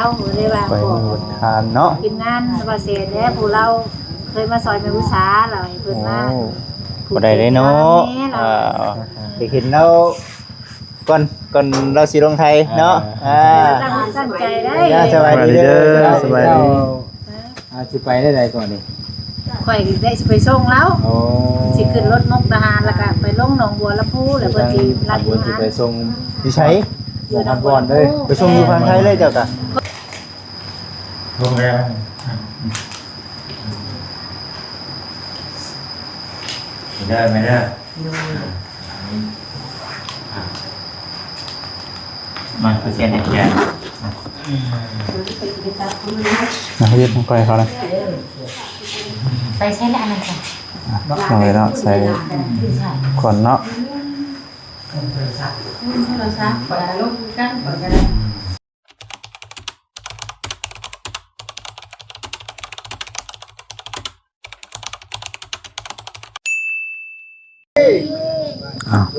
แล้วเลยว่า ไปหมดทานเนาะ กินงานว่าเสร็จแล้วผู้เราเคยมาซอยแม่ผู้สาเราให้เพิ่นมา บ่ได้เลยเนาะไปเห็นแล้วก่อนเราสิลงไทยเนาะตั้งใจได้ สบายดีเด้อสบายดี สิไปได้ใดก่อนนี่ ข่อยได้สิไปส่งแล้ว โอ้ สิขึ้นรถมุกดาหารแล้วก็ไปลงหนองบัวลำพูแล้วเพิ่นสิรับ เพิ่นสิ งาน ไปส่ง อยู่ไส ส่งพันบอลเด้อ ไปส่งอยู่ฝั่งไทยเลยเจ้าก็โรงแรมได้ไหมเนี่ยมันเปอร์เซ็นต์แก่นะเรียกไปเขาเลย ไปใช้แล้วอันนั้นค่ะ ลองเลยเนาะใส่ขนเนาะ โทรศัพท์เปิดลงกันเปิดกันได้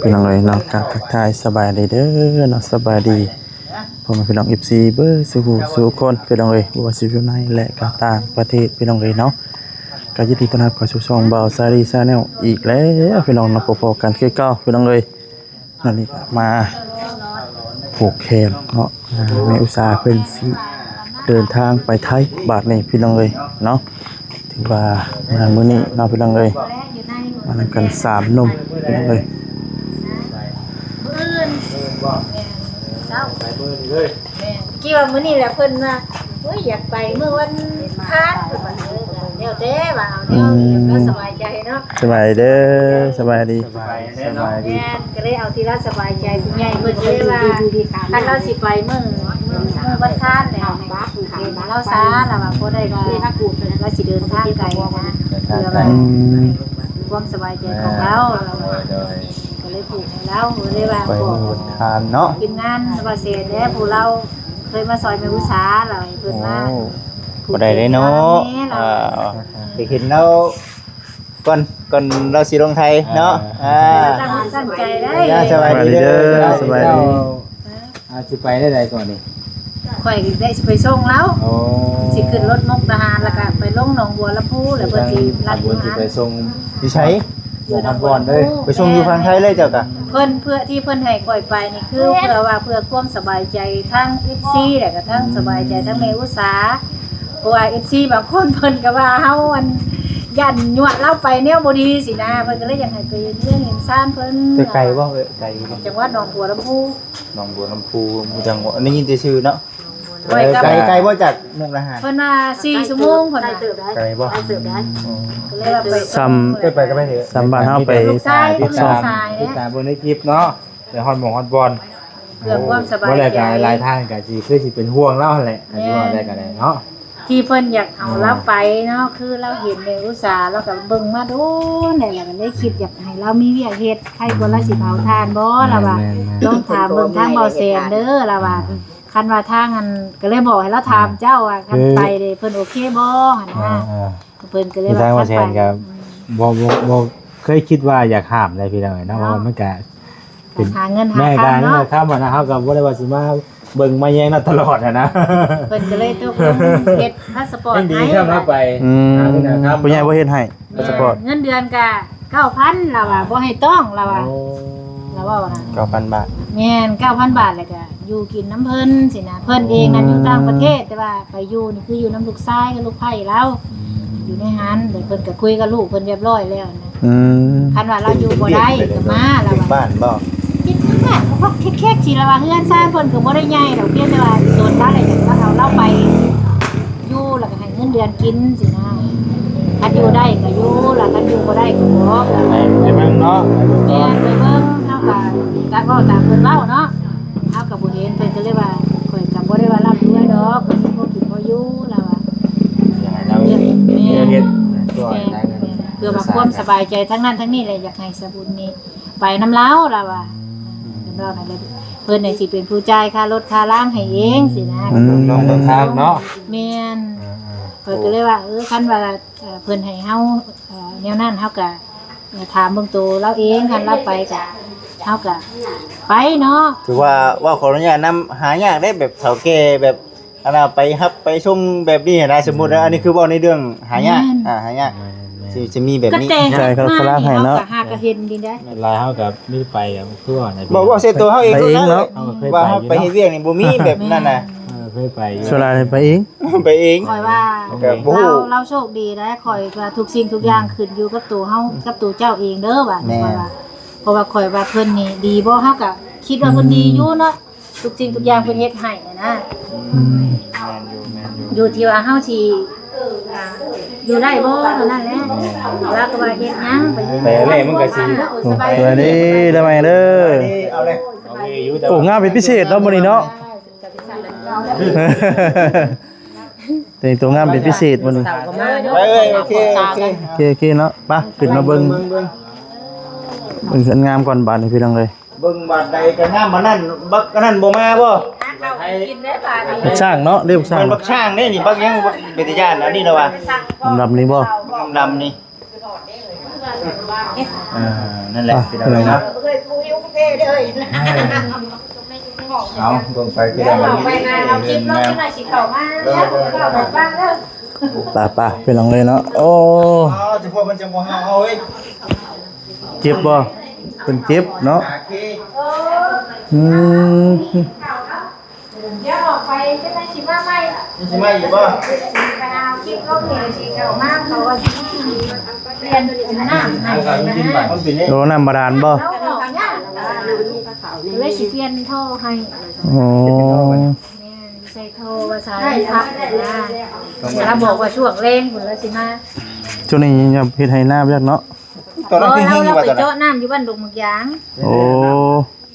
พี่น้องเลยเนาะทักทายสบายดีเด้อเนาะสบายดีพ่อแม่พี่น้อง FC เบอร์สู่คนพี่น้องเลยว่าสิอยู่ในและก็ต่างประเทศพี่น้องเลยเนาะก็ยินดีต้อนรับเข้าสู่ช่องเบาซารีชาแนลอีกแล้วพี่น้องเนาะพบกันคือเก่าพี่น้องเลยนั่นนี่มาผูกแขนเนาะแม่อุตสาห์เพิ่นสิเดินทางไปไทยบาดนี้พี่น้องเลยเนาะถือว่ามื้อนี้เนาะพี่น้องเลยมานํกัน3หนุ่มพี่น้องเลย เจ้ากี่ว่ามื้อนี้แหละเพิ่นว่าเฮ้ยอยากไปเมื่อวันคานเพิ่นว่าเดี๋ยวเด้ว่าเอาเดี๋ยวแล้วสบายใจเนาะ สบายเด้อสบายดี แม่ก็เลยเอาที่ละสบายใจผู้ใหญ่เพิ่นเลยว่าคันเราสิไปมื้อวันคานแล้วเราซาแล้วว่าบ่ได้ว่าเราสิเดินทางไกลนะเพื่อว่าความสบายใจของเราก็เลยผูกให้เราเลยว่า ไปหมดทานเนาะ กินงานว่าเสร็จแล้วผู้เราเคยมาซอยแม่ผู้สาเราให้เพิ่นมา บ่ได้เลยเนาะไปเห็นแล้วก่อนเราสิลงไทยเนาะตั้งใจได้ สบายดีเด้อสบายดี สิไปได้ใดก่อนนี่ ข่อยได้สิไปส่งแล้ว โอ้ สิขึ้นรถมุกดาหารแล้วก็ไปลงหนองบัวลำพูแล้วเพิ่นสิรับ เพิ่นสิ งาน ไปส่ง อยู่ไส ส่งพันบอลเด้อ ไปส่งอยู่ฝั่งไทยเลยเจ้าก็ เพิ่นเพื่อที่เพิ่นให้ข่อยไปนี่คือเพื่อว่าเพื่อความสบายใจทั้ง FC แล้วก็ทั้งสบายใจทั้งแม่อุตสาเพราะว่า FC บางคนเพิ่นก็ว่าเฮาอันยันยวดเราไปแนวบ่ดีสินะเพิ่นก็เลยอยากให้ไปเรื่องเห็นซ่านเพิ่น ไปไกลบ่ไกลบ่ จังหวัดหนองบัวลำพู หนองบัวลำพูจังหวัดนี่ยินแต่ชื่อเนาะ ไปกับ ไกลบ่จากมุกดาหาร เพิ่นว่า4ชั่วโมงเพิ่นน่ะ ไกลบ่ ก็เลยว่าไป ไปก็ไปเถอะ ซ้ำบ้านเฮาไป ลูกชาย ติ ลู ด ก ตาม ชาย ติด เนี่ย ตามเบิ่งในคลิปเนาะแต่ฮอดหมองฮอดบอล เพื่อความสบาย บ่ได้ ใจ ก็หลายทางก็สิคือสิเป็นห่วงเราหั่นแหละก็สิว่าได้ก็ได้เนาะ ที่เพิ่นอยากเอาเราไปเนาะคือเราเห็นในอุตสาห์เราก็เบิ่งมาโดนนี่แหละก็เลยคิดอยากให้เรามีเวียกเฮ็ดใครบ่ละสิเผาทานบ่ล่ะว่าลองถามเบิ่งทางเบาแสนเด้อล่ะว่าคันว่าทางอันก็เลยบอกให้เราถามเจ้าว่าคันไปเด้เพิ่นโอเคบ่หั่นนะเพิ่นก็เลย ที่ทาง ว่า ว่าแซนก็บ่เคยคิดว่าอยากห้ามได้พี่น้องเนาะเพราะว่ามันก็เป็น หาเงินหา แม่ ทา การ ง นี่ เนาะ นะครับว่านะเฮาก็บ่ได้ว่าสิมาเบิ่งมาแย่งเราตลอดอะนะ เพิ่นก็เลยตกลงเฮ็ดพาสปอร์ต ยังดี ให้ ครับมาไปนะครับ ผู้ใหญ่บ่เฮ็ดให้พาสปอร์ต เงินเดือนก็9,000ล่ะว่าบ่ให้ต้องล่ะว่าล่ะว่าว่า 9,000 บาท แม่น 9,000 บาทแล้วก็อยู่กินน้ำเพิ่นสินะเพิ่นเองนั้นอยู่ต่างประเทศแต่ว่าไปอยู่นี่คืออยู่น้ำลูกชายกับลูกไผ่แล้วอยู่ในหันเดี๋ยวเพิ่นก็คุยกับลูกเพิ่นเรียบร้อยแล้วนะ คันว่าเราอยู่บ่ได้ก็มาแล้ว ถึง ว่า บ้านบ่ คิดบ้านก็แค่สิแล้วว่าเฮือนซ่านเพิ่นก็บ่ได้ใหญ่ดอกเพียงแต่ว่าโซนบ้านอะไรจังว่าเอาเราไปอยู่แล้วก็ให้เงินเดือนกินสินะคันอยู่ได้ก็อยู่แล้วคันอยู่บ่ได้ก็บ่ ไปเบิ่งเนาะ แม่ไปเบิ่งเฮาก็ตักเว้าตามเพิ่นเว้าเนาะเฮาก็บ่เห็นเพิ่นก็เลยว่าข่อยก็บ่ได้ว่ารับด้วยดอกก็สิบ่กินบ่อยู่แล้วว่า เราเฮ็ดตัวได้เงิน เพื่อมาความสบายใจทั้งนั้นทั้งนี้เลยอยากให้สบุญนี้ไปน้ำเล้าล่ะว่าเรานั่นเลยเพิ่นน่ะสิเป็นผู้จ่ายค่ารถค่าล้างให้เองสินะ น้องเดินทางเนาะ แม่นเพิ่นก็เลยว่าคันว่าเพิ่นให้เฮาแนวนั้นเฮาก็ถามเบิ่งตัวเราเองคันเราไปก็เฮาก็ไปเนาะ ถือว่าขออนุญาตนำหายากได้แบบเฒ่าแก่แบบ อันน่ะไปรับไปชมแบบนี้นะสมมุตินะอันนี้คือเว้าในเรื่องหายากหายากจะมีแบบ ก็ นี้ แต่ง ใจเขาคลาให้เนาะ หากระเห็นดีได้ ลายเฮากับมีไปกับคือว่าไหน บอกว่าเสร็จตัวเฮาเอง ไปเองเนาะ ว่าเฮาไปเฮ็ดเวียกนี่บ่มีแบบนั้นน่ะ เคยไปอยู่ สุราไปเอง ไปเอง คอยว่า ก็บ่ฮู้ เราโชคดีได้คอยว่าทุกสิ่งทุกอย่างขึ้นอยู่กับตัวเฮากับตัวเจ้าเองเด้อว่าเพราะว่าคอยว่าเพิ่นนี่ดีบ่เฮาก็คิดว่าเพิ่นดีอยู่เนาะทุกสิ่งทุกอย่างเพิ่นเฮ็ดให้นะ แม่นอยู่อยู่ที่ว่าเฮาสิอยู่ได้บ่เท่านั้นแหละแล้วก็ว่าเฮ็ดหยังไป ไปแรกมันก็สิ สบาย สวัสดีได้ไหมเด้อ นี่เอาเลย โอเคอยู่แต่ โอ้งามเป็นพิเศษเนาะมื้อนี้เนาะแต่งตัวงามเป็นพิเศษมื้อนี้ ไปเอ้ยโอเคโอเค โอเคเนาะไปขึ้นมาเบิ่งขึ้นงามก่อนบาดนี้พี่น้องเลย เบิ่งบาดใดก็งามมานั่นบักก็นั่นบ่มาบ่ กินได้ป่ะนี่ บักช่างเนาะเรียกบักช่าง มันบักช่างเด้นี่บักยังบักเบติญาณอันนี้ล่ะว่า ลำนี้บ่ ดำนี่นั่นแหละพี่น้องนะเอาเบิ่งไปพี่น้อง ไปงานเอาคลิปลงหน่อยสิเข้ามาแล้วเข้าแบบบ้างแล้ว ป่าพี่น้องเลยเนาะโอ้ อ๋อจะพวกมันจะบ่เฮาเอาเว้ย เจ็บบ่เป็นเจ็บเนาะ โอเค อืม เดี๋ยวออกไปจะได้สิมาใหม่ นี่สิมาอยู่บ่ ไปเอาคลิปลงนี่สิเข้ามาเขาว่าสิเรียนเป็นน้ำให้นะ มันเป็นนี่ โดนน้ำบาดาลบ่ เอาออกยากเลยสิเปลี่ยนโทรให้ โอ้ ใส่โทรว่าสายพักนะเวลาบอกว่าช่วงเร่งคุณแล้วสิมา ช่วงนี้ยังเฮ็ดให้หน้ายักเนาะ ตอนนั้นคือ เรา หิ้ง เรา ว่า ไป ตอนนั้น เจาะน้ำอยู่บ้านดงมักยาง โอ้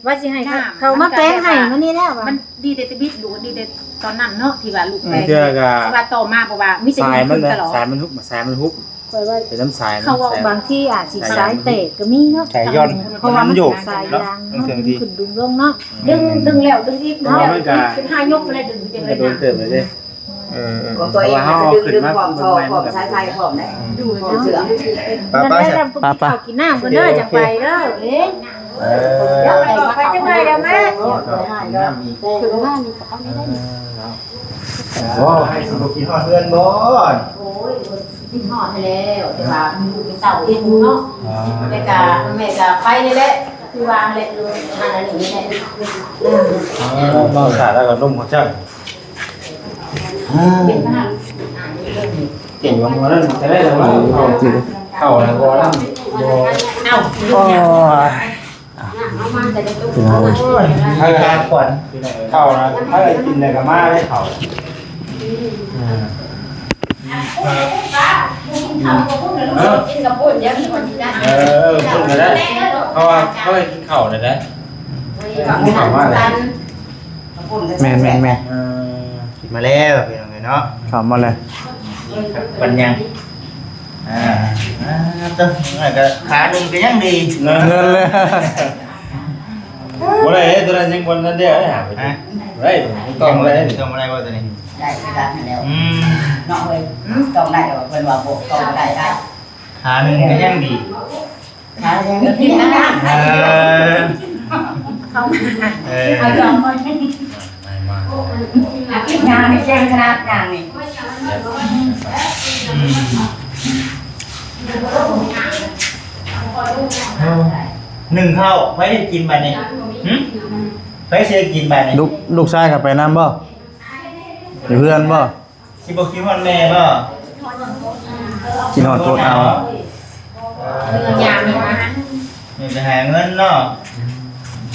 ว่าสิให้เขามาแป้งให้มื้อนี้แล้ว มันดีแต่บิดดูดีแต่ตอนนั้นเนาะที่ว่าลูกแปลง เทื่อก็ ว่าโตมาเพราะว่ามีแต่ สายมัน ขึ้ นะ ตลอด สายมันฮุบสายมันฮุบ คอยว่า เป็นน้ำสาย เขาว่าบางที่อาจสิสายเตะก็มีเนาะ สายย้อน เพราะว่ามัน โยก สาย เนาะ ยาง มันถึงที่ ขึ้นดึงลงเนาะ ดึงแล้วดึงอีกดึงแล้วเป็นห้ายกไปเลยดึงจัง ก เล ระ ย โดน นะ เติมเลยเด้ ของตัวเองดึงของทอของสายไฟของไหนดูเสือ ป้า นั่น ป้า ได้ลำพวกเขากินน้ำกันเด้อจังไปเด้อเอ๊ะ เดี๋ยว ไปจังไดเด้อแม่ น้ำอีก ถึงบ้านนี่ก็เอาไม่ได้ โอ้ให้สุขกินฮอดเฮือนบ่ โอ้ยที่ห่อให้แล้วแต่ว่ามีเต่าเองเนาะแม่กะไปนี่แหละคือวางเลยเลยอันนั้นนี่แหละ นอกจากแล้วก็นุ่มของเจ้า เป็นขนาด เก่งกว่านั้นจะได้แล้วว่าเข้าแล้วก็นั่ง เอ้า โอ้ย เอามาแต่จะตุ้ม ให้การขวัญ เข้านะถ้ากินอะไรก็มาได้เข้า กินกับปุ่นเดี๋ยวมีคนที่ได้ พูดได้เพราะว่าเขาให้กินข้าวเลยนะ แม่น กินมาแล้วพี่น้องเนาะ เข้ามาเลย ปัญญาตึ้งก็ขาหนึ่งก็ยังดี เงินเลย วันไหนตัวนั้นยังวันนั้นเดียวได้หาไปได้ต้องอะไร ต้องอะไรวะตัวนี้ ได้ได้แล้วเนาะเว้ยต้องได้แล้วเพิ่นว่าบ่ต้องได้ได้ ขาหนึ่งก็ยังดี ขายังกินนะ เอายอมมันกินงานนี่แจ้งขนาดงานนี่ หนึ่งเข้าไว้กินไปนี่ไว้เชื่อกินไปนี่ ลูกชายกลับไปน้ำบ่อยู่เพื่อนบ่ คิดบอกคิดว่าแม่บ่ กินหอดโคตรเอา ยามนี่นะ นี่จะหาเงินเนาะ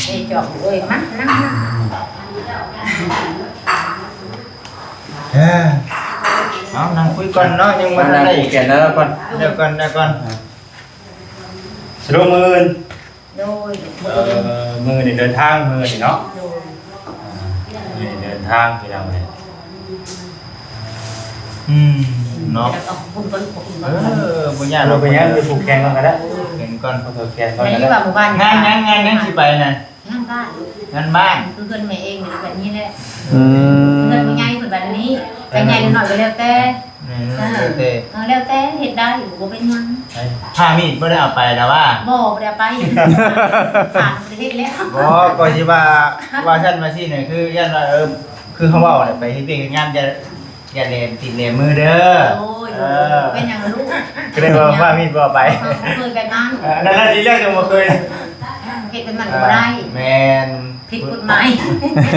ไอ้จอกเอ้ยมันนั่ง เอานั่งคุยก่อนเนาะยัง วั มัน น นั้น ได้ แก่แล้วก่อน เดี๋ยวก่อน สรุปมือ โดย มือนี่เดินทางมือนี่เนาะมือนี่เดินทางพี่น้องเลย เนาะ ต้องพุ่งต้นพุ่ง บุญญา เราไปยังไปผูกแขนกันก็ได้ เห็นก่อน ผูกแขนกัน ใน ก็ ที่ ได้ ว่าหมู่บ้าน งานสิไปน่ะ งานบ้าน งานบ้าน คือเพื่อนแม่เองนี่แบบนี้แหละ อืม เงินมันใหญ่คนแบบนี้แต่ใหญ่หน่อยก็แล้วแต่ นี่เต้ แล้วแต่เฮ็ดได้อยู่บ่เป็นหยัง ผ้ามีดไม่ได้เอาไปแล้วว่า บ่ได้ไปผ่านประเทศแล้ว ก็สิว่าฉันมาสิเนี่ยคือย่านว่า คือเขาบอกเนี่ยไปเฮ็ดเวียกเฮ็ดงานอย่าเล่นติดเล่นมือเด้อ โอ้ยเป็นอย่างลูก ก็เลยว่ามีบ่ไป เคยไปนั่ง นั่นน่ะที่เรื่องจังบ่เคย เฮ็ดเป็นมันก็ได้ แม่น ผิดกฎหมาย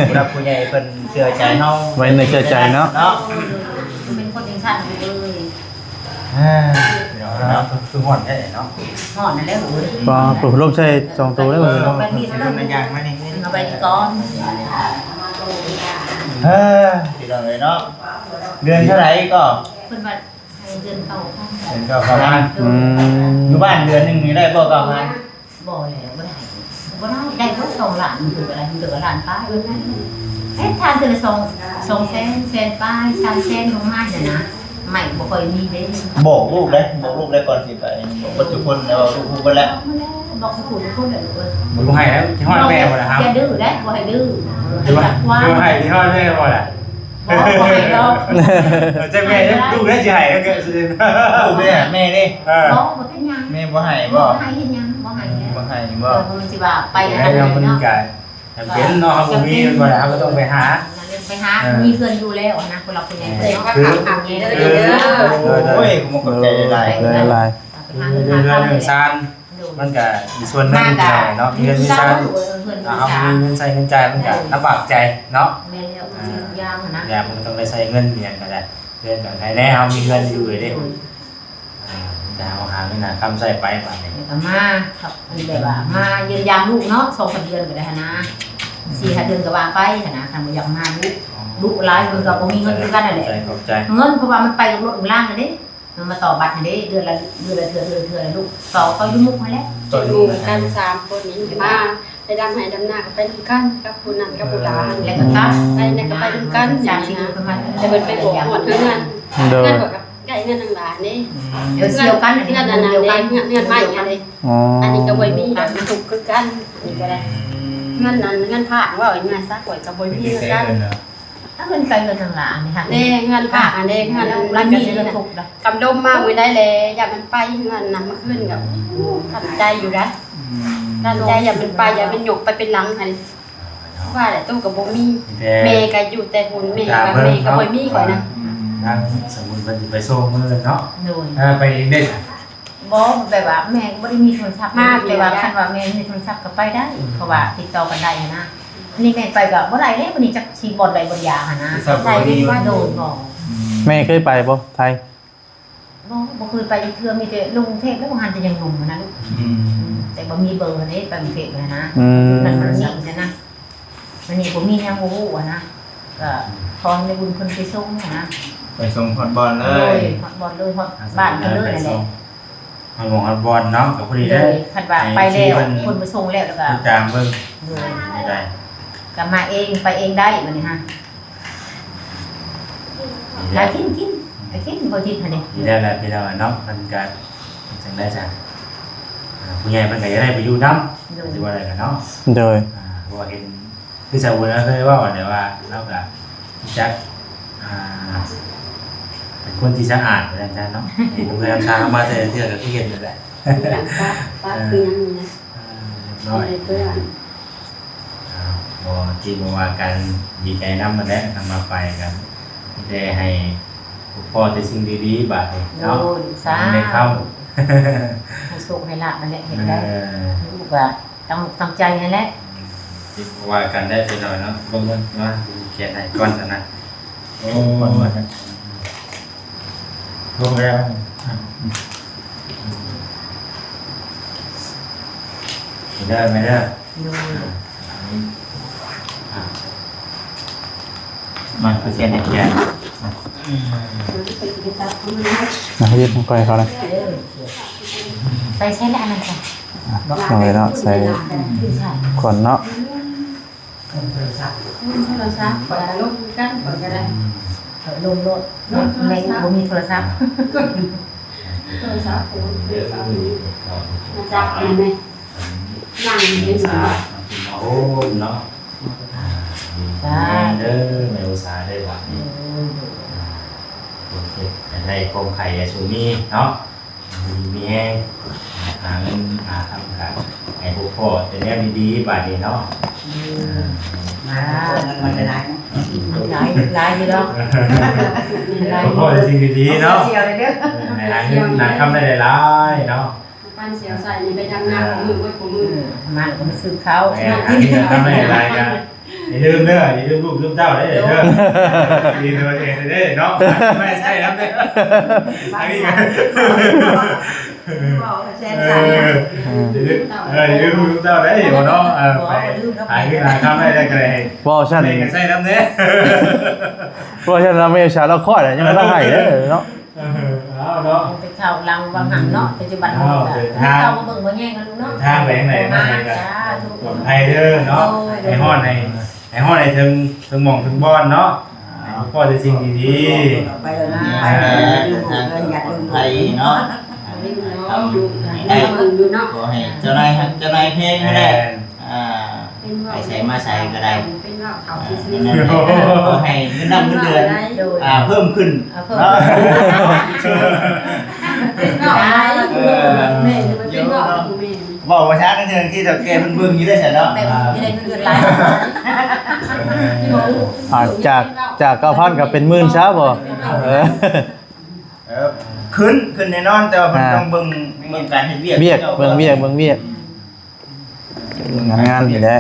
ผู้รักผู้ใหญ่เพิ่นเชื่อใจเฮา ไว้ในเชื่อใจเนาะ เนาะ เป็นคนจังซั่นเลย เดี๋ยวนะคือห่อนแท้เนาะ หอนนั่นแหละโอ้ย พอปลุกลมใส่จองตัวแล้วมัน เอาไปมีด มัน แล้ว มันยากมานี่ เอาไปก่อน พี่น้องเอ้ยเนาะเดือนเท่าไหร่ก็ เพิ่นว่าให้เดือนเข้าห้อง เดือนก็ประมาณ อืม อยู่บ้านเดือนนึงนี่ได้บ่ก็ประมาณ บ่แล้วบ่ได้เพิ่น2ล้านมันคืออะไรมันคือล้านป้ายเพิ่นให้ทานเทื่อละ2แสนป้าย3แสนของมันน่ะนะไม่บ่ค่อยมีเด้ บอกลูกได้ก่อนสิไปบอกปัจจุบันแล้วลูกพูดไปแล้ว บอกทุกคนทุกคนเลยเว้ย มันบ่ให้แล้วที่ฮอดแม่บ่ล่ะครับ อย่าดื้อได้บ่ให้ดื้อ ที่ว่า ว่า ที่ว่าให้ที่ฮอดแม่บ่ล่ะ บ่ให้ดอก เจ้าแม่ลูกได้สิให้แล้วก็สิ ลูกเนี่ยแม่นี่ บ่บ่เป็นหยัง แม่บ่ให้ บ่ บ่ ให้เฮ็ดหยังบ่ให้แล้ว บ่ให้ เอ บ่ อมันสิว่าไป ไป หา แล้วมัน เนาะ ก็จำเป็นเนาะครับบ่มีบ่ล่ะครับก็ต้องไปหา ไปหามีเพื่อนอยู่แล้วนะคนเราเป็นยังไง เดี๋ยวก็ถามๆนี้เด้อ เอ เด้อ โอ้ยกูบ่เข้าใจได้ เลยลาย ไปหา เรื่ เงินหา อง ทอง เรื่องซานมันก็มีส่วนหนึงเนาะมีเงินมีซาน เพื่อน เอามีเงินใช้เงินจ่ายมันก็ลำบากใจเนาะ แม่แล้วสิ่งอย่างนะ อย่ามันต้องได้ใช้เงินเรียนก็ได้เรียนก็ให้แน่เฮามีเงินอยู่เด้จะเอาหาเงินหาคำใช้ไปบัดนี้ ก็มาครับแบบว่ามายืนยามลูกเนาะ2-3เดือนก็ได้นะ4-5เดือนก็วางไปนะทำบ่อยากมาลูกหลายมันก็บ่มีเงินคือกันนั่นแหละ ขอบใจ เงินเพราะว่ามันไปกับรถของล่างเลยเด้มันมาต่อบัตรเด้เดือนละเทื่อลูกต่อเขายุ่มุกมาแล้ว อยู่กัน3คนนี้มาไปดำให้ดำหน้าก็ไปด้วยกันกับผู้นั้นกับผู้หลาน แล้วก็กลับ ไปนั่นก็ไปด้วยกัน จา จาก ก ที่ ที่ ดูประมาณ แต่เพิ่นไปบอกหมดเงิน โดย เงินบอกกับไก่เงินทางหลานนี่ เดี๋ยวเสี่ยวกัน เงินอันนั้นเด้เงินใหม่อันนี้ อ๋อ อันนี้ก็บ่มีดอกถูกคือกันอันนี้ก็ได้เงินนั้นเงินผ่านว่าเอาง่ายซะก่อยก็บ่มีคือกัน ถ้าเงินไปเงินทางหลานนี่ค่ะ เด้เงินผ่านอันเด้เงิน ร้าน มี มีเงินถูกนะ กำดมมามื้อได้เลยอย่ามันไปเงินนำมาขึ้นกับกันใจอยู่นะกันใจอย่ามันไปอย่ามันหยกไปเป็นหลังหั่นว่าแต่ตู้ก็บ่มีแม่ก็อยู่แต่หุ่นแม่ก็บ่มีข่อยนะ นั่งสมมุติว่าสิไปส่งมื้อเนาะ โดย ไปเองได้ บ่แบบว่าแม่บ่ได้มีโทรศัพท์มากแต่ว่าคันว่าแม่มีโทรศัพท์ก็ไปได้เพราะว่าติดต่อกันได้นะนี่แม่ไปก็บ่ได้เด้วันนี้จักสิบ่ได้บ่ยาหั่นนะใช่ว่าโดนบ่ แม่เคยไปบ่ไทย บ่เคยไปเทื่อมีแต่ลงกรุงเทพแล้วบ่หันจะยังหนุ่มนะลูกแต่บ่มีเบอร์นี่ไปกรุงเทพนะ อืม นั่นมันนี่นะมันนี่บ่มียังบ่ฮู้นะก็ขอให้บุญเพิ่นไปส่งนะ ไปส่งฮอดบอลเล เลย ยฮอดบ่เลยฮอดบ้านกันเลยนั่นแหละ มันมองบอลเนาะกับพอดี เล ได้ ยคันว่าไปแล้วคนไปส่งแล้วแล้วก็ ตามเบิ่ง เลย ไม่ได้ ก็มาเองไปเองได้บัดนี้ฮะหากินไปกินบ่กินหั่นนี่ ดีแล้วแหละพี่เราเนาะมันก็จังได้จ้ะผู้ใหญ่มันก็จะได้ไปอยู่น้ำสิว่าอะไรกันเนาะ โดย เพราะว่าเห็นคือชาวบุญเคยว่าเดี๋ยวว่าเราก็จักเป็นคนที่สะอาดเหมือนกันเนาะเห็นโรงแรมช้างมาแต่เที่ยวกับที่เห็นนั่นแหละ อย่างป้าคือยังไง น้อย เพื่อน บ่จริงว่าการดีใจน้ำมันแล้วนำมาไปกันได้ให้พ่อแต่สิ่งดีๆบาดนี้ โอ้ เนาะ ยสา ได้เข้า ให้โชคให้ลาภนั่นแหละเห็นได้ลูกก็ต้องใจนั่นแหละ ที่ว่ากันได้ไปหน่อยเนาะลงมันว่าเขียนให้ก่อนนะโอ้ลงแล้วได้ไหมได้ ดู มาเปอร์เซ็นต์ให้แก นะยืดลงไปเขาเลย ไปใช้แล้วนั่นค่ะ ลงเลยเนาะใส่ขนเนาะ เราซักก่อนลูกกันก่อนก็ได้ ลงรถในบ่มีโทรศัพท์ เราซักมาจับอะไรไหมนั่งยืน โอ้เนาะเด้อไม่อุตส่าห์ได้หวังโอเคได้โคมไข่ชูนี่เนาะมีแห้งหาเงินหาทำกันไอ้พวกพ่อแต่เนี้ยดีๆบาดนี้เนาะ มา มันจะได้เนาะ หลายอยู่ดอกหลาย พ่อจะสิ่งดีๆเนาะ เสียวเลยเด้อ หลายเงินหลายคำได้หลายเนาะ ปั้นเสียวใส่นี่ไปทำงานของมือไว้ของมือ มันก็มาซื้อเขา อันนี้ทำได้หลายกันอย่าลืมเด้ออย่าลืมลูกลืมเต้าได้เด้อดีตัวเองได้เนาะไม่ใช่ครับเด้ออันนี้กันอย่าลืมลูกลืมเต้าได้อยู่เนาะไปหายเงินหายคำได้ก็เลย ว่าฉัน ไม่ใช่น้ำเด้อ ว่าฉันเราไม่ชาเราคอดยังไม่ได้ให้เด้อเนาะ เอาเนาะ ไปเข้าลังวังหันเนาะปัจจุบันนี้เข้ามาเบิ่งมาแย่งกันลูกเนาะ ทางไปทางไหนมาไหนกัน จ้าทุก ปลอดภัยเด้อเนาะไอ้ห้อนในถึงหม่องถึงบอนเนาะพ่อจะสิ่งดี ไปเลยนะไป ไป เลยลืม ทาง เงินอย่าลืม ไทยเนาะ นี่เนาะดูได้มึงดูเนาะ ขอให้เจ้านายเพลง ๆ ไม่ได้ไปใส่มาใส่ก็ได้ เป็นว่าเขาคิด นั่นแหละขอให้เงินนำเงินเดือน โดย เพิ่มขึ้น เพิ่ม เนาะ เป็นว่าแม่เป็นว่าแม่ บอกว่าช้านั่นเองที่ตะแกมันเบิ่งอยู่ได้ใช่เนาะ แต่ที่ได้เงินหลาย จาก9,000กับเป็นหมื่นช้าบ่ขึ้นแน่นอนแต่ว่ามันต้องเบิ่งการเฮ็ดเวียก เวียกเบิ่งเวียกงานนี่แหละ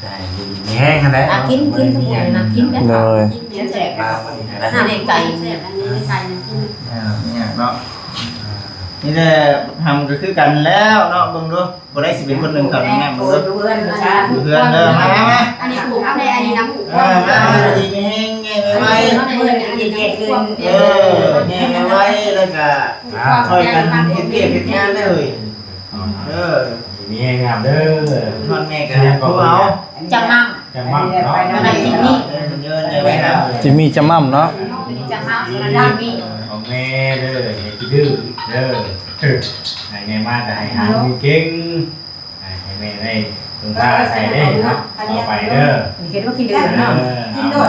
ได้ดีแห้งกันแล้ว กินทุกอย่างนะกินได้ เลย กินแจก มาวันนี้นะ น่าเด็กไก่ แจกอันนี้ไก่นะกิน เนี่ยเนาะนี่แหละทำก็คือกันแล้วเนาะเบิ่งดูบ่ได้สิเป็นคนหนึงครับแม่เบิ่งดู ดูเพื่อนมาช้า เพื่อนเด้อมา อันนี้ผูกเอาในอันนี้น้ำผูก มาดีแห้งแง่ไว้ เพื่อนเย็นๆขึ้น แง่ไว้แล้วก็ช่วยกันเฮ็ดเวียกเฮ็ดงานได้เลยมีแห้งงามเด้อ ทอนแม่ก็ผู้เอา จังมั่ง จังมั่งเนาะ อะไรกินนี่ เยอะเลยไว้ครับ จิมมี่จะมั่มเนาะ จังมั่งอะไรนี่ ของแม่เด้ออย่าคิดดื้อเด้อให้แม่มากก็ให้หาเก่งให้แม่ได้ลงตาใส่ได้เนาะต่อไปเด้อ มีคิดว่าคิดเดือนเนาะ เด้อ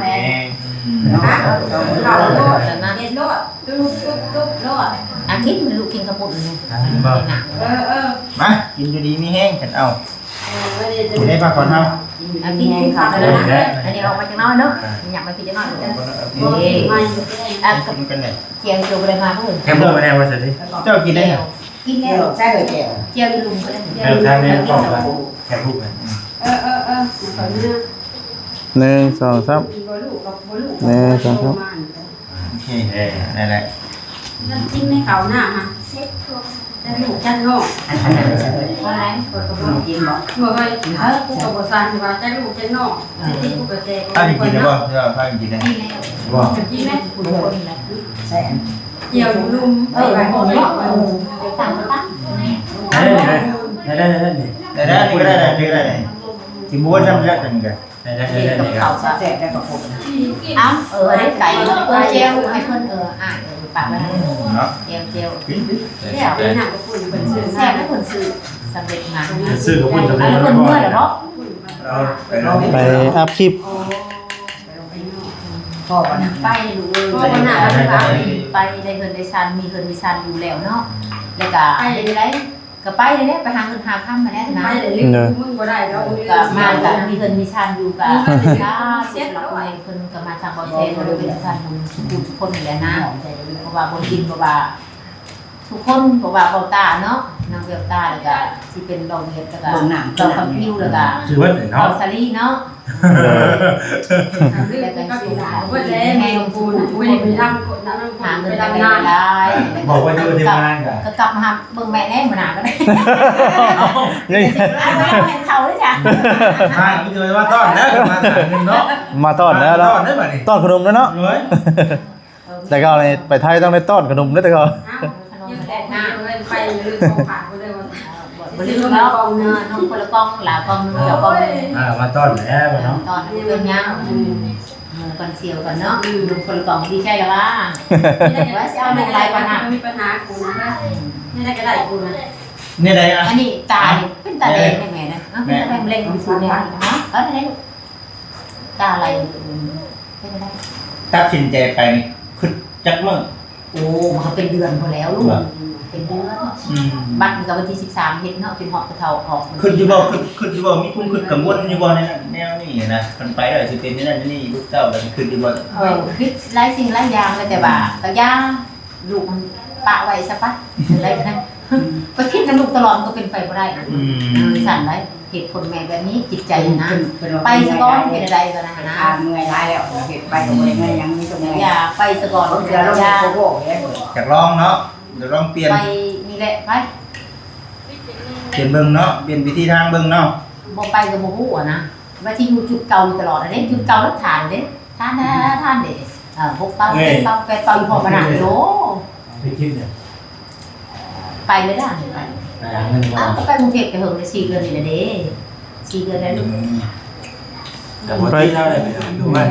แม่ เขาโลดเย็นโลดตุ๊บโลด คิดมันลูกกินกระปุกเลย มากินอยู่ดีมีแห้งกันเอาคุณได้พักก่อนเฮา กินข้าวแล้วนะอันนี้ออกมาจากน้อยเนาะอยากมากินจะน้อยเด้อ กินกันเลย เจียวจูไปเลยมาเพื่อน แค่พูดมาแน่ว่าสิ เจ้ากินได้เหรอ กิน เดี๋ แล้ ยว วใช่เลยเดี๋ยว เจียวลุงก็ได้ เออทางนี้ก็แค่พูดไป ตอนนี้ 1 2 3 โอเคได้แหละ กินในเขาหน้าฮะเซ็ตพวกจะลูกจันโง่ อะไร กินบ่ เมื่อไรกูกับบัวซานว่าจะลูกจันโง่ที่กูกับเจ๊ ถ้ากินได้บ่เจ้าถ้ากินได้ กินแล้ว ว่า กินไหม คุณโดนแล้ว ใช่ เกี่ยวลุม ผมเนาะต่างกันตั้ง ได้ได้ที่บัวจำแรกกันกัน กับเขา แซ่บได้กับผม ได้ไก่เจียวให้เพิ่นอ่านปากไว้ เนาะ เจียวเจียว เนี่ยเป็นหนังกับคุณเป็นสื่อ แซ่บให้คนซื้อสำเร็จมา ซื้อกับคุณจะ แล้วเพิ่นเมื่อแล้วเนาะ ไปอัพคลิป พ่อวันนั้น ไปดูไปหน้าไปได้เงินได้ซันมีเงินมีซันอยู่แล้วเนาะแล้วก็ไปได้ก็ไปเลยไปหาเงินหาค่ำมาแล้วนะ ไม่เลยมึงก็ได้แล้ว ก็มากับมีเงินมีซันอยู่กับถ้าเสียเราไปเพิ่นก็มาทางบอลเซนเราเป็นซันทุกคนอยู่แล้วนะเพราะว่าบนดินเพราะว่าทุกคนเพราะว่าเบาตาเนาะนางเบลตาแล้วก็ที่เป็นดอกเดียดแล้วก็ดอกคำพิวแล้วก็ คือว่า ดอ เนาะ กซาลี่เนาะ เรื่องก็อยู่ได้ว่าจะแม่ของกูนะไม่ได้ไปนั่งกดนั่ง หาเงิน ไป ไป ทำงาน ได้ บอกว่าจะไปทำงานกัน ก็กลับมาเบิ่งแม่แน่มาหนาก็ได้ นี่ ไม่ต้องเห็นเขาด้วยจ้ะ ใช่ไม่เคยว่าต้อนนะมาหาเงินเนาะ มาต้อนแล้ว ต้อนได้ป่ะนี่ ต้อนขนมแล้วเนาะ รวย แต่ก็ในไปไทยต้องได้ต้อนขนมแล้วแต่ก็ ยืดแอกหน้าไปลืมของฝากไปเลยว่า บริสุทธิ์แล้วน้องคนละกล้องหลากล้องนึงเดี๋ยวกล้องนึง มาต้อนแล้วเนาะ ตอนเป็นยังก่อนเสียวก่อนเนาะดูคนละกล้องดีใจแล้วว่า ว่าจะเอาในไรปัญหามีปัญหากูนะไม่ได้ก็ได้กูนะ นี่ได้อ่ะ อันนี้ตาเป็นตาแดงแม่นะเป็นตาแดงเล็งสูงเนี่ยเนาะเออไหนตาอะไรเป็นอะไร ตัดสินใจไปนี่คือจักมื้อ โอ้มันเป็นเดือนพอแล้วลูก เป็นเดือนบัตรกับวันที่13เฮ็ดเนาะจนฮอดกระเทาออก ขึ้นอยู่บ่มีผู้ขึ้นกังวลอยู่บ่ในนั้นแนวนี้นะมันไปได้สิเป็นนั่นนี่ลูกเต้าแบบขึ้นอยู่บ่ คิดหลายสิ่งหลายอย่างเลยแต่ว่าก็ย่าลูกมันปะไว้ซะปะได้ก็ได้ไปคิดกับลูกตลอดมันก็เป็นไปบ่ได้สั่นได้เหตุผลแม่แบบนี้จิตใจนะไปซะก่อนเป็นอะไรก็นะนะ เมื่อยหลายแล้วเฮ็ดไปก็บ่ได้เงินยังมีตรงนี้ อย่าไปซะก่อน เดี๋ยวเราจะโกโก้ อยากลองเนาะเดี๋ยวลองเปลี่ยน ไปนี่แหละไป เปลี่ยนเบิ่งเนาะเปลี่ยนวิธีทางเบิ่งเนาะ บ่ไปก็บ่ฮู้นะว่าที่อยู่จุดเก่าตลอดเด้จุดเก่าแล้วฐานเด้ท่านเด้6เป้า7เป้า8เป้าพอมานั่งโล ไปคิดเนี่ย ไปเลยด้านไป ไปหาเงินก่อน ก็ไปกรุงเทพไปเฮิงได้4เดือนนี่แหละเด้4เดือนแล้วลูก แต่ว่าที่เราได้ไปดูว่า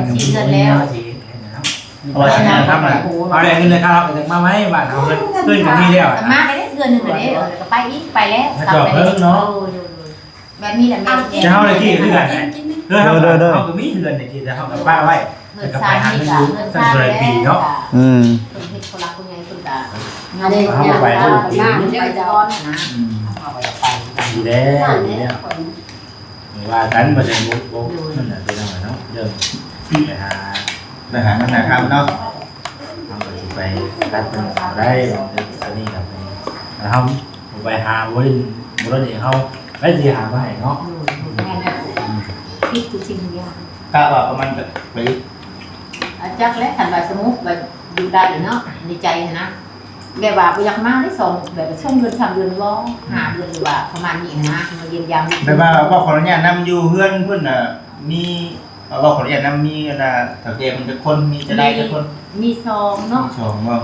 เอาไว้ที่นั่นครับน่ะ เอาได้เงินเลยครับแต่มาไหมบ้านเอาเงินขึ้นกับนี่แล้ว มาได้เดือนนึงแล้วเด้ก็ไปอีกไปแล้วแบบนี้แหละแม่ จะเฮาเลยที่เพื่อนเพื่อนเฮาก็มีเพื่อนในที่จะเฮากับป้าไว้ เงินซ่านี่ก็เงินซ่าแล้ว อืม เพิ่นเฮ็ดคนรักคนใหญ่เพิ่นก็ อันนี้อยากไปบ้านเดี๋ยวจะร้อนนะ เอาไปไป ดีแล้วดีแล้วว่ากันมาถึงบุกนั่นแหละเป็นอะไรเนาะเดิมไปหา ไปหามันนะครับเนาะ เอาไปรัดเป็นได้ตอนนี้กับแล้วเขาไปหาบริเวณเขาไปที่หามาให้เนาะ แม่นคิดทุกสิ่งทุกอย่าง กะว่าประมาณไป จักและคันว่าสมมุติว่าอยู่ได้เนาะในใจนะแบบว่าบ่อยากมาได้2แบบช่วงเดือน3เดือนบ่5เดือนหรือว่าประมาณนี้นะมาเยี่ยมยาม แบบว่าบ่ขออนุญาตนำอยู่เพื่อนเพิ่นน่ะมีบ่ขออนุญาตนำมีน่ะถ้าแกมันจะคนมีจะได้จะคน มี2เนาะ สองบ่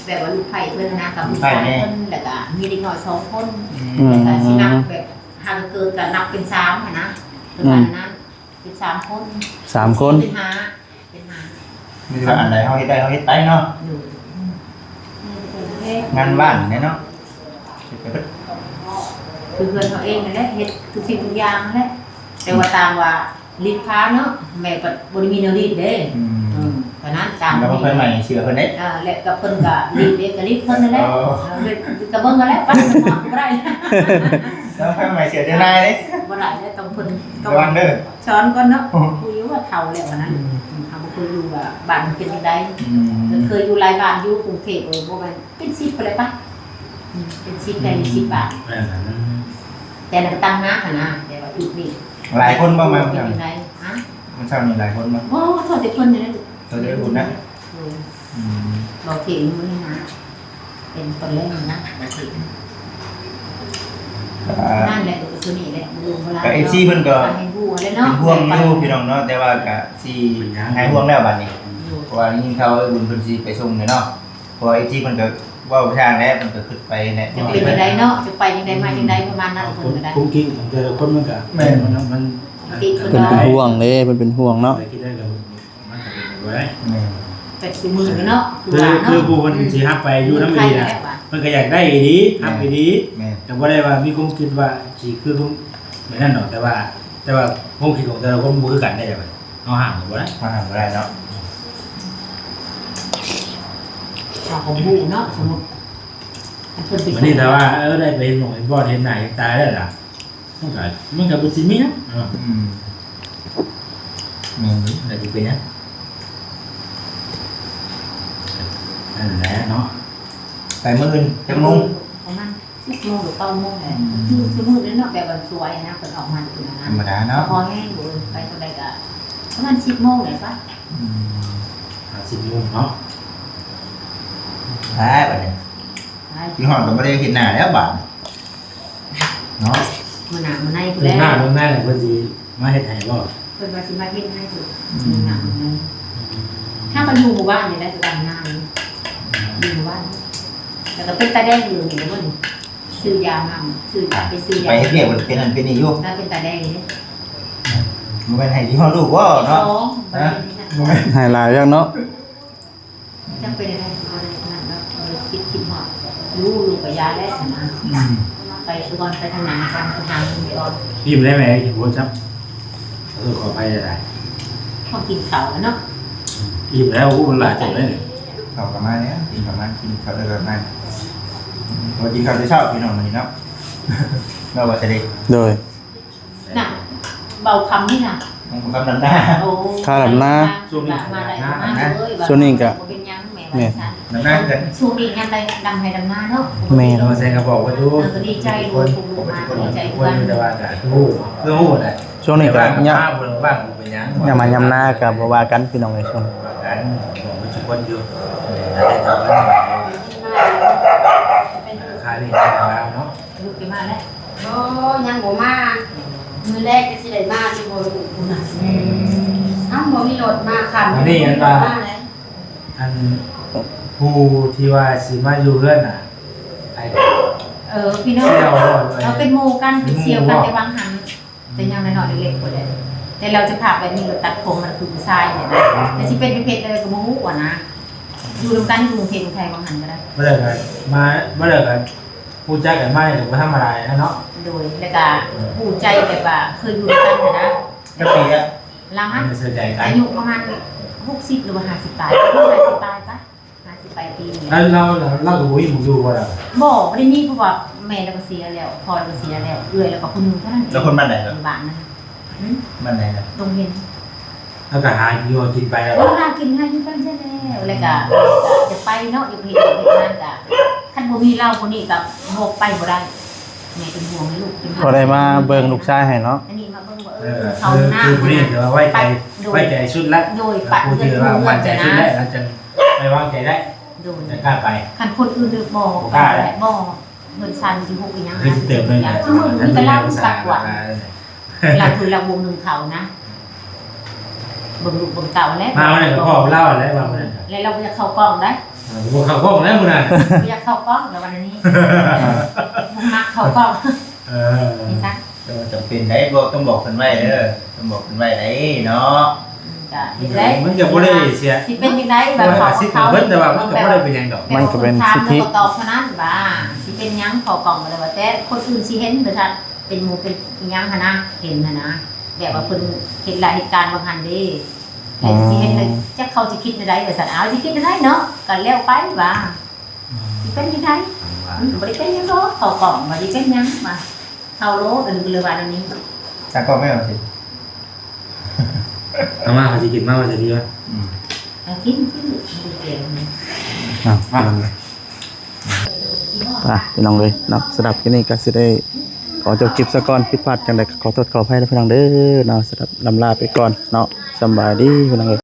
แบบว่าลูกไผ่เพิ่นนะกับลูกชายเพิ่นแล้วก็มีเด็กน้อย2คนแต่สินับแบบหากเกิดก็นับเป็น3อ่ะนะประมาณนั้นเป็น3คน 3 คน เป็น5เป็น5 มีว่าอันใดเฮาเฮ็ดได้เฮาเฮ็ดไปเนาะงานบ้านเนี่ยเนาะ คือเพื่อนเขาเองนั่นแหละเฮ็ดทุกสิ่งทุกอย่างนั่นแหละแต่ว่าตามว่ารีดค้าเนาะแม่ก็บ่ได้มีแนวรีดเด้เพราะนั้นตาม แล้วก็ค่อยใหม่เชื่อเพิ่นได้ และก็เพิ่นก็รีดเด้ก็รีดเพิ่นนั่นแหละก็เบิ่งกันแล้วปัดบ่ได้ แล้วค่อยใหม่เชื่อเจ้านายเด้ บ่ได้แล้วต้องเพิ่นต้อ ระวังเด้อ สอนก่อนเนาะคุยว่าเฒ่าแล้วว่านั้นเฮาบ่เคยอยู่ว่าบ้านมันเป็นจังได๋เคยอยู่หลายบ้านอยู่กรุงเทพบ่แม่นเป็น10ไปเลยปะเป็น10ได้มี10บาทแต่นั้นตั้งหน้าค่ะนะแต่ว่าจุดนี้ หลายคนบ่มา เป็น เช้า จังได๋ฮะ มันเช้านี่หลายคนบ่ โอ้โทษแต่เพิ่นนี่แหละ ตัวได้บุญนะอืม เราเถียงมันนี่นะเป็นคนเล่นนะเราเถียงนั่นแหละตัวนี้แหละดูเวลา ก็ FC เพิ่นก็ ให้บัวเลย เป็ เนาะ นห่วงอยู่พี่น้องเนาะแต่ว่าก็สิให้ห่วงแล้วบัดนี้เพราะว่านี่เขาบุญเพิ่นสิไปส่งเนาะเพราะ FC เพิ่นก็เว้าทางแล้วเพิ่นก็ขึ้นไปเนี่ย จะเป็นยังไงเนาะจะไปยังไงมายังไงประมาณนั้นคนก็ได้ คุ้มกิ้งของแต่ละคนมันก็มัน เพิ่นเป็นห่วงเด้เพิ่นเป็นห่วงเนาะ ไปคิดได้กับมันก็เป็นไว้ เป็ดสูมือเนาะ คือผู้คนสิฮับไปอยู่น้ำดีนะมันก็อยากได้ดีฮับดี แม่ แต่ว่าได้ว่ามีความคิดว่าสิคือคงไม่นั่นหรอกแต่ว่าความคิดของแต่ละคนบ่คือกันได้แบบเอาห่างกันบ่ได้ มาหาบ่ได้เนาะ ของบูเนาะสมมติเพิ่นไป วันนี้แต่ว่าได้ไปหน่วยบ่เห็นหน้าเห็นตาได้ล่ะมันก็บ่สิมีนะ อืมแม่น อะไรสิเป็นนะนั่นแหละเนาะ ไปมื้ออื่นจังมง ประมาณ10 โมงหรือ9 โมงแหละคือสมมุติเนาะแบบวันสวยนะเพิ่นออกมาอยู่นะ ธรรมดาเนาะ พอแห้งอยู่ไปเท่าใดก็ประมาณ10 โมงเลยป่ะ อืม 50 โมงเนาะ ได้บัดนี้พี่ฮอดก็บ่ได้เห็นหน้าแล้วบัดเนาะ มื้อหน้ามื้อในพุ่น เพิ่น แห หน้า ละ เบิ่งหน้าเนี่ยเพิ่นสิมาเฮ็ดให้บ่ เพิ่นว่าสิมาเฮ็ดให้ถูกมื้อหน้ามื้อในถ้ามันอยู่หมู่บ้านนี่ได้ตามหน้านี่อยู่หมู่บ้านแล้วก็เป็นตาแดงอยู่นี่บ่นี่ซื้อยามาซื้อยาไปซื้อยา ไปเฮ็ดเวียกมันเป็นอันเป็นนี่อยู่ แล้วเป็นตาแดงนี่ บ่แม่นให้พี่ฮอดลูกบ่เนาะ ฮะ บ่แม่น ให้หลายอย่างเนาะ จังเป็นอะไรเอาอะไรนั่นแล้วคิดฮอดรู้ลูกกับยาแล้วนะ อืม ไปสกอนไปทางไหนกันไปทางนี้ก่อน ยิ้มได้ไหมโหครับขออภัยได้ พอกินข้าวเนาะ ยิ้มแล้วมันหลายจังเลย เขาประมาณเนี้ยกินประมาณกินเขาได้ประมาณ วันกินข้าวจะชอบพี่น้องมันนี่เนาะเราว่าจะได้ โดย น่ะเบาคำนี่น่ะ ต้องคำนำหน้า โอ้ ค่าดำนา มาได้มาเลย ช่วงนี้ก็ เป็นยังแม่ แม่ นำหน้ากัน ช่วงนี้ยังได้ดำให้ดำนาเนาะ แม่ เราแซงกระบอกว่าดู ก็ดีใจดูถูกลูกมาดีใจ คน กัน จะว่ากันฮู้เพื่อฮู้แหละ ช่วงนี้ก็ เนี่ เนี่ย ย บ้านเป็นหยัง ยามายามหน้ากับบ่ว่ากันพี่น้องเอ้ยช่วง กันบอกว่าทุกคนอยู่ได้ทำแล้วขายนี่แล้วเนาะ ลูกไปมาแล้ว โอ้ยังบ่มามื้อแรกก็สิได้มาสิบ่รู้คุณน่ะเอ้าบ่มีรถมาค่ำมาเลย อันผู้ที่ว่าสิมาอยู่เพื่อนน่ะไอ้ พี่น้อง เสี่ยว เราเป็นโมกันเป็นเซียวกันแต่บางหันแต่ยังน้อยๆเล็กๆกว่าเดิมแต่เราจะพาไปนี่เราตัดผมมันคือผู้ชายเนี่ยนะแต่ที่เป็นเพชรเลยก็บ่ฮู้กว่านะอยู่รวมกันอยู่เพชรไทยบางหันก็ได้ เมื่อไหร่กันมาเมื่อไหร่กันผู้จักกันไม่ถึงว่าทำอะไรนะเนาะ โดยแล้วก็ผู้ใจแบบว่าเคยอยู่ด้วยกันนะ ก็ปีละ เราฮะ ไม่เสียใจกัน อายุประมาณ60หรือว่า50ปลาย50ปลายปะ50ปลายปีเนี่ย แล้วเรากับผู้หญิงอยู่ว่าเรา บ่ได้มีเพราะว่าแม่เราก็เสียแล้วพ่อเราก็เสียแล้วเอื้อยแล้วก็คนนึงเท่านั้นเอง แล้วคนบ้านไหนเหรอ บ้านนะ บ้านไหนนะ โรงเรียน แล้วก็หากินกินไปแล้ว เราหากินให้ที่บ้านใช่แล้วแล้วก็จะไปเนาะอยู่เฮ็ดนั่นก็คันบ่มีเราคนนี้ก็บ่ไปบ่ได้แม่เป็นห่วงให้ลูกเป็นห่วง ก็ได้มาเบิ่งลูกชายให้เนาะ อันนี้มาเบิ่งว่า คือผู้หญิงจะว่าไว้ใจชุดละ โดยปัด ผู้ เงิ ที่ น ว่า เงิ วาง น ใจ จะ ชุด นะ ได้แล้วจะไม่วางใจได้ โดย จะกล้าไป คันคนอื่นหรือบ่บ่เงินซันสิ6อีหยัง คือเติมเลย อ นะ ยากคือมึงมีแต่เล่าปัดกว่าเราคือเราวงนึงเขานะเบิ่งลูกเบิ่งเต่าแล้ว มาเนี่ยก็พ่อเล่าอะไรบ้างเนี่ย แล้วเราอยากเข้ากล้องได้ พวกเขาพวกแล้วมึงน่ะ อยากเข้ากล้องแล้ววันนี้มึงมักเข้ากล้อง นี่ซะ จำเป็นได้บอกต้องบอกคนไว้เด้อต้องบอกคนไว้ได้เนาะ จะเห็นได้ มันจะบ่ได้เสีย สิเป็นยังไงแบบ ว่าสิเพิ่นแต่ว่ามันก็บ่ได้เป็นหยังดอก มันก็เป็นสิทธิ ตอบเท่านั้นว่าสิเป็นยังเข้ากล้องเลยว่าแต่คนอื่นสิเห็นเด้อท่านเป็นหมู่เป็นยังหั่นนะเห็นนะแบบว่าเพิ่นเห็นหลายเหตุการณ์บางหันเด้เห็นสิเห็นเลยจักเขาสิคิดได้ว่าซั่นเอาสิคิดได้เนาะก็แล้วไปว่าสิเป็นยังไงมันก็บ่ได้เป็นหยังดอกเข้ากล้องบ่ได้เป็นหยังว่าเข้าโลดเลยว่าอันนี้ ถ้าก็ไม่เอาสิ เอามาเขาสิกินมาว่าจะดีวะ กินดูเก่ง อ่ะพี่น้องเลยเนาะสำหรับที่นี่ก็สิได้ขอจบคลิปซะก่อนผิดพลาดจังได๋ก็ขอโทษขออภัยนะพี่น้องเด้อเนาะสำหรับลำลาไปก่อนเนาะสำบายดีพี่น้องเอ้ย